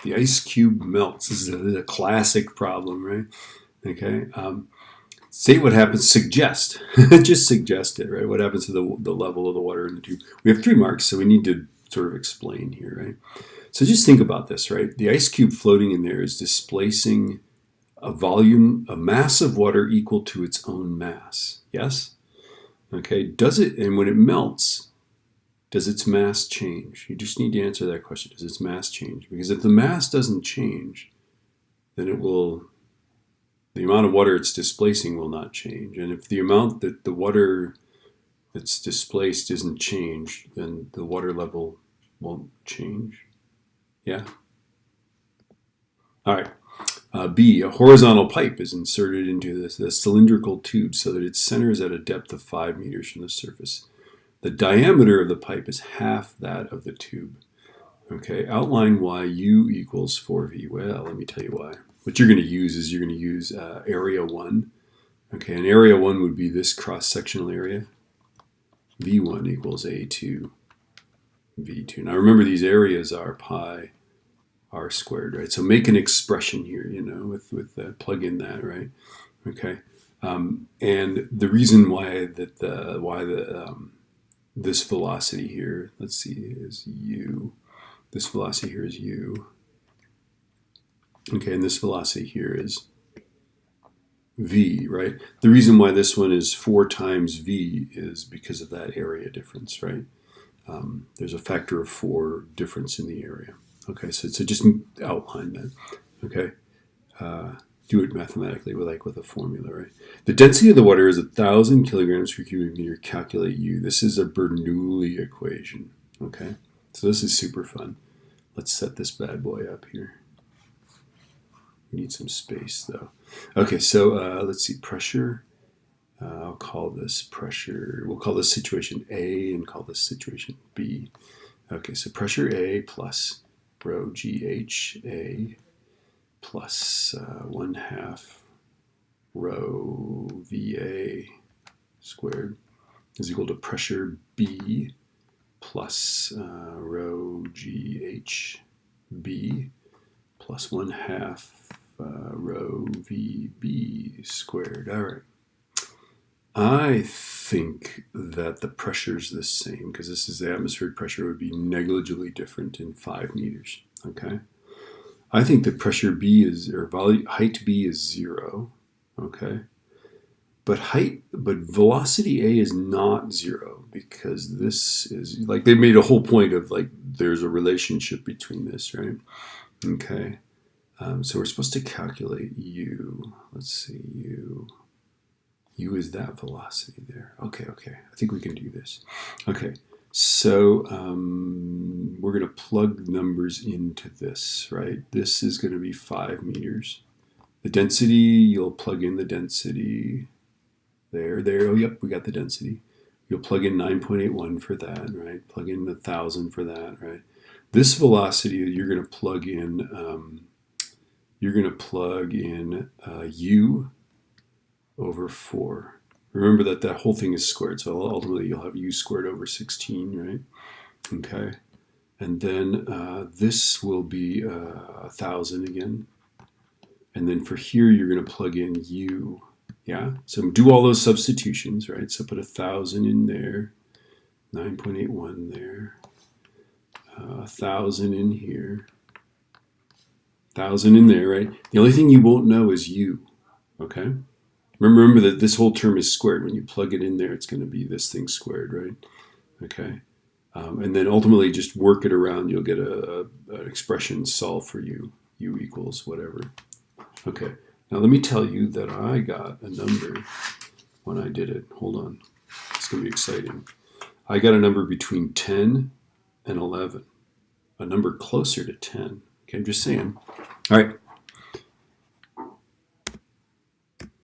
The ice cube melts. This is a classic problem, right? Okay. State what happens. Suggest. Just suggest it, right? What happens to the level of the water in the tube? We have 3 marks, so we need to sort of explain here, right? So just think about this, right? The ice cube floating in there is displacing a mass of water equal to its own mass. Yes? Okay. Does it, and when it melts, does its mass change? You just need to answer that question. Does its mass change? Because if the mass doesn't change, then the amount of water it's displacing will not change. And if the amount that the water that's displaced isn't changed, then the water level won't change. Yeah? All right. B, a horizontal pipe is inserted into the cylindrical tube so that its center is at a depth of 5 meters from the surface. The diameter of the pipe is half that of the tube. Okay, outline why U equals 4V. Well, let me tell you why. What you're going to use is area 1. Okay, and area 1 would be this cross-sectional area. V1 equals A2 V2. Now remember, these areas are pi r squared, right? So make an expression here, plug in that, right? Okay, and the reason why this velocity here, let's see, is u. This velocity here is u. Okay, and this velocity here is v, right? The reason why this one is 4 times v is because of that area difference, right? There's a factor of 4 difference in the area. Okay, so just outline that. Okay, do it mathematically with a formula, right? The density of the water is 1,000 kilograms per cubic meter. Calculate U. This is a Bernoulli equation. Okay, so this is super fun. Let's set this bad boy up here. We need some space though. Okay, so let's see, pressure. I'll call this pressure. We'll call this situation A and call this situation B. Okay, so pressure A plus rho GHA plus 1/2 rho VA squared is equal to pressure B plus rho GHB plus 1/2 rho VB squared. All right. I think that the pressure is the same because this is the atmospheric pressure would be negligibly different in 5 meters. Okay. I think that pressure B is, or height B is 0. Okay. But velocity A is not 0 because this is like, they made a whole point of like, there's a relationship between this, right? Okay. So we're supposed to calculate U. Let's see, U is that velocity there. Okay. I think we can do this. Okay. So we're going to plug numbers into this, right? This is going to be 5 meters. The density, you'll plug in the density. There. Oh, yep, we got the density. You'll plug in 9.81 for that, right? Plug in 1,000 for that, right? This velocity, you're going to plug in. U over 4. Remember that whole thing is squared, so ultimately you'll have u squared over 16, right? Okay, and then this will be 1,000 again, and then for here you're going to plug in u. Yeah, so do all those substitutions, right? So put 1,000 in there, 9.81 there, 1,000 in here, 1,000 in there, right? The only thing you won't know is u. Okay. Remember that this whole term is squared. When you plug it in there, it's going to be this thing squared, right? Okay. And then ultimately just work it around. You'll get an expression solve for u. U equals whatever. Okay. Now let me tell you that I got a number when I did it. Hold on. It's going to be exciting. I got a number between 10 and 11. A number closer to 10. Okay, I'm just saying. All right.